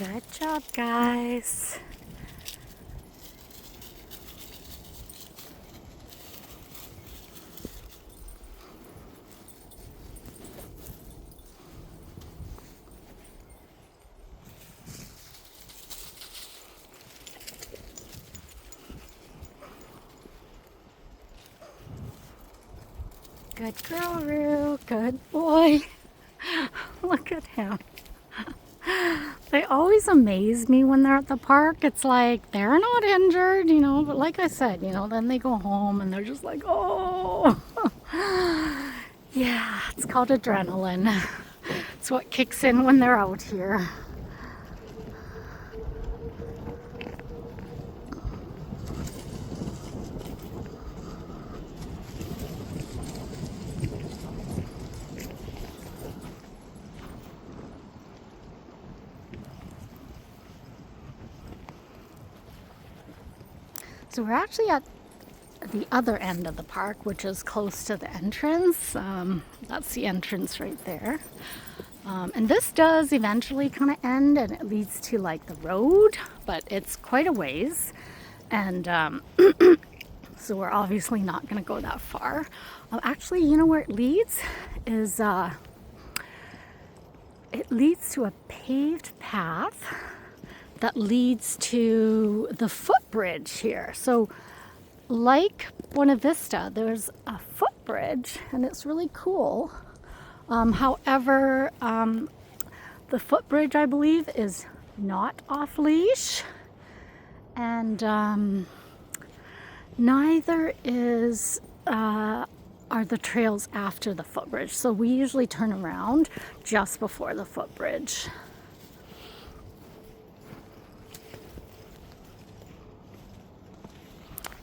Good job, guys. Good girl, Rue. Good boy. Look at him. They always amaze me when they're at the park. It's like they're not injured, but like I said, then they go home and they're just like, oh. Yeah, it's called adrenaline. It's what kicks in when they're out here. So we're actually at the other end of the park, which is close to the entrance. That's the entrance right there. And this does eventually kind of end and it leads to like the road, but it's quite a ways. And so we're obviously not going to go that far. Actually, where it leads is it leads to a paved path that leads to the footbridge here. So like Buena Vista, there's a footbridge and it's really cool. However, the footbridge, I believe, is not off leash, and neither is are the trails after the footbridge. So we usually turn around just before the footbridge.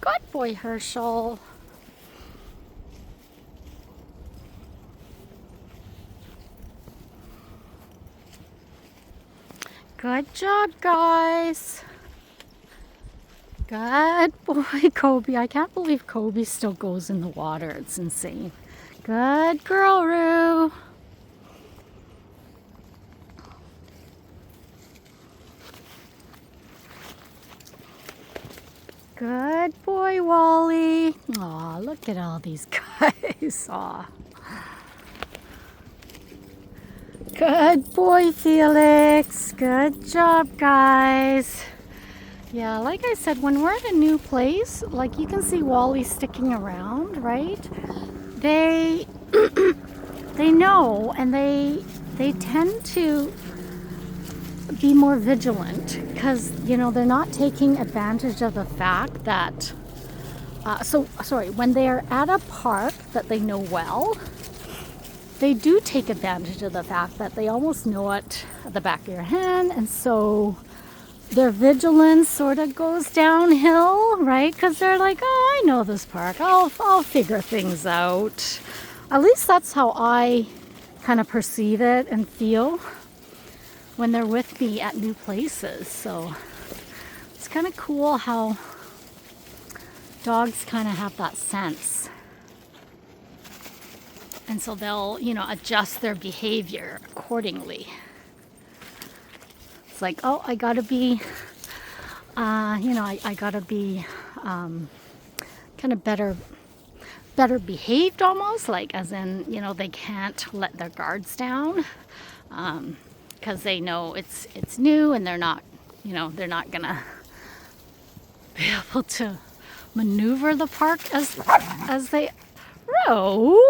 Good boy, Herchel. Good job, guys. Good boy, Kobe. I can't believe Kobe still goes in the water. It's insane. Good girl, Rue. Good boy, Wally. Aw, look at all these guys. Aw. Good boy, Felix. Good job, guys. Yeah, like I said, when we're at a new place, like you can see Wally sticking around, right? They they know, and they tend to be more vigilant because they're not taking advantage of the fact that when they're at a park that they know well, they do take advantage of the fact that they almost know it at the back of your hand, and so their vigilance sort of goes downhill, right? Because they're like, oh, I know this park, I'll figure things out. At least that's how I kind of perceive it and feel when they're with me at new places. So it's kind of cool how dogs kind of have that sense. And so they'll, adjust their behavior accordingly. It's like, oh, I gotta be, I gotta be kind of better behaved almost, like as in, they can't let their guards down. Because they know it's new and they're not gonna be able to maneuver the park as they row.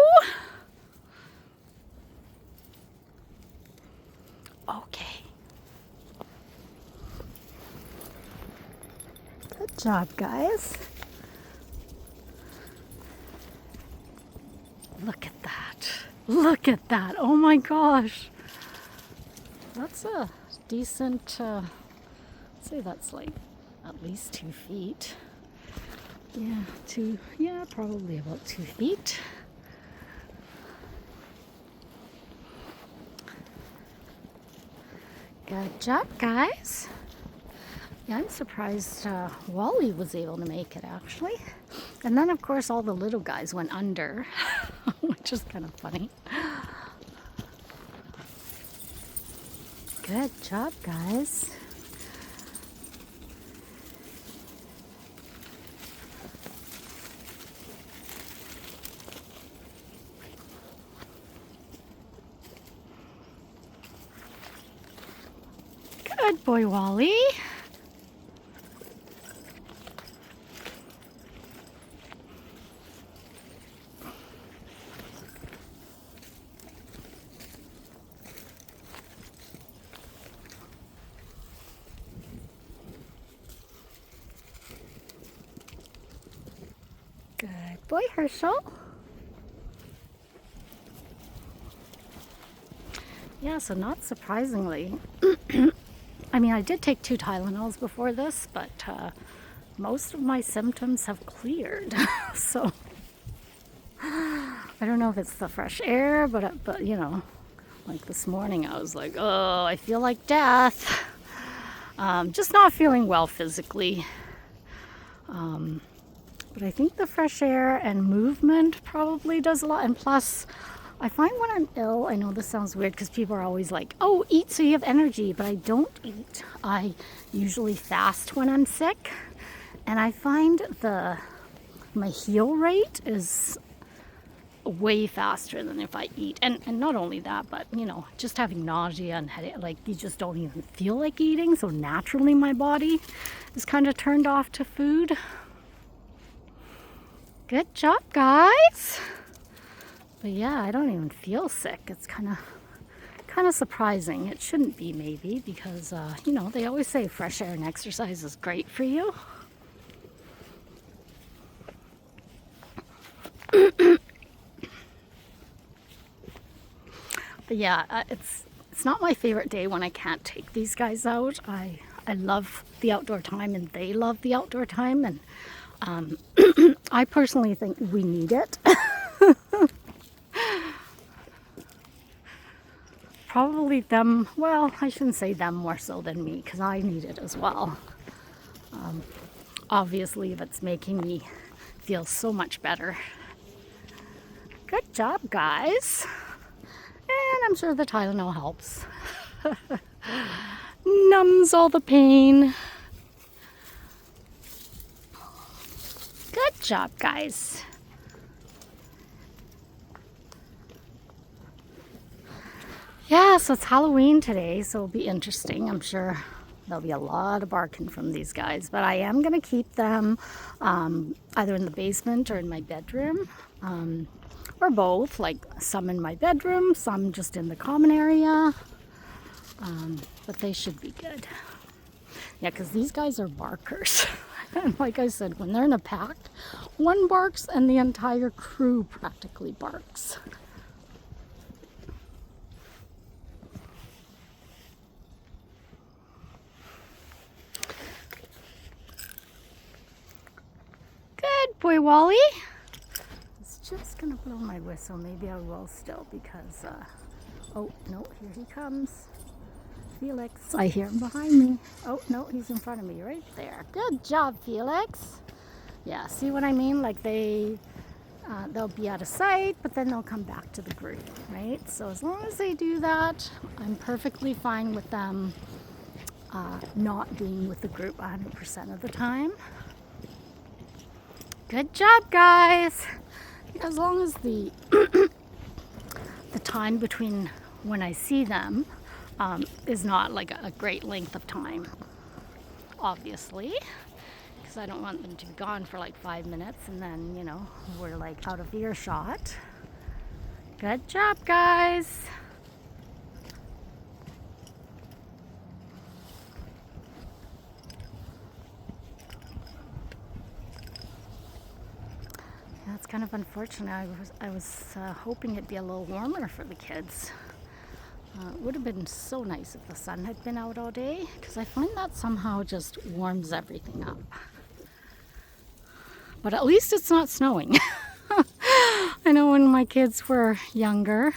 Okay. Good job, guys. Look at that. Look at that. Oh my gosh. That's a decent, I'd say that's like at least 2 feet. Yeah, probably about 2 feet. Good job, guys. Yeah, I'm surprised Wally was able to make it, actually. And then, of course, all the little guys went under, which is kind of funny. Good job, guys. Good boy, Wally. Good boy, Herchel. Yeah, so not surprisingly, I mean, I did take 2 Tylenols before this, but most of my symptoms have cleared. So I don't know if it's the fresh air, but you know, like this morning I was like, oh, I feel like death. Just not feeling well physically. But I think the fresh air and movement probably does a lot. And plus, I find when I'm ill, I know this sounds weird because people are always like, oh, eat so you have energy, but I don't eat. I usually fast when I'm sick. And I find my heal rate is way faster than if I eat. And not only that, but you know, just having nausea and headache, like you just don't even feel like eating. So naturally my body is kind of turned off to food. Good job, guys. But yeah, I don't even feel sick. It's kind of surprising. It shouldn't be, maybe, because you know, they always say fresh air and exercise is great for you. But yeah, it's not my favorite day when I can't take these guys out. I love the outdoor time, and they love the outdoor time, and I personally think we need it. Probably them, well, I shouldn't say them more so than me, because I need it as well. Obviously, if it's making me feel so much better. Good job, guys. And I'm sure the Tylenol helps. Numbs all the pain. Good job, guys. Yeah, so it's Halloween today, so it'll be interesting. I'm sure there'll be a lot of barking from these guys, but I am going to keep them either in the basement or in my bedroom, or both, like some in my bedroom, some just in the common area, but they should be good. Yeah, because these guys are barkers. And like I said, when they're in a pack, one barks and the entire crew practically barks. Good boy, Wally. It's just gonna blow my whistle. Maybe I will still, because oh no, here he comes. Felix. I hear him behind me. Oh no, he's in front of me right there. Good job, Felix. Yeah, see what I mean? Like they'll be out of sight, but then they'll come back to the group, right? So as long as they do that, I'm perfectly fine with them not being with the group 100% of the time. Good job, guys. As long as the the time between when I see them is not like a great length of time, obviously, because I don't want them to be gone for like 5 minutes and then, you know, we're like out of earshot. Good job, guys. Yeah, it's kind of unfortunate. I was hoping it'd be a little warmer for the kids. It would have been so nice if the sun had been out all day, because I find that somehow just warms everything up. But at least it's not snowing. I know when my kids were younger,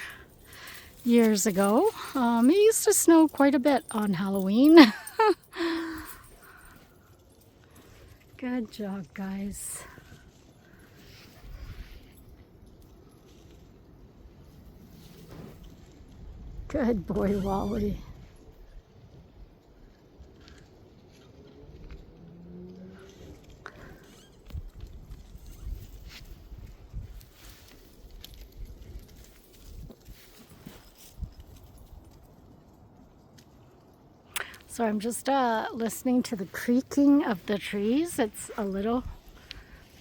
years ago, it used to snow quite a bit on Halloween. Good job, guys. Good boy, Wally. So I'm just listening to the creaking of the trees. It's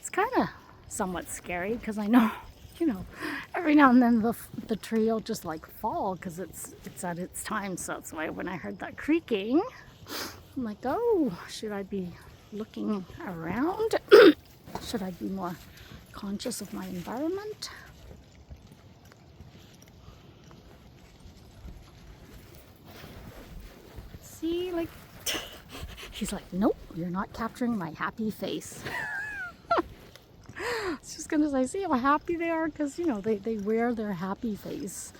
kind of somewhat scary because I know, every now and then the tree will just like fall because it's at its time. So that's why when I heard that creaking, I'm like, oh, should I be looking around? Should I be more conscious of my environment? See, like, he's like, nope, you're not capturing my happy face. I was just gonna say, see how happy they are? Because, they wear their happy face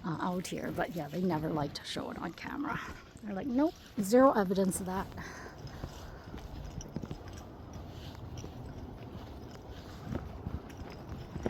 out here. But yeah, they never like to show it on camera. They're like, nope, zero evidence of that.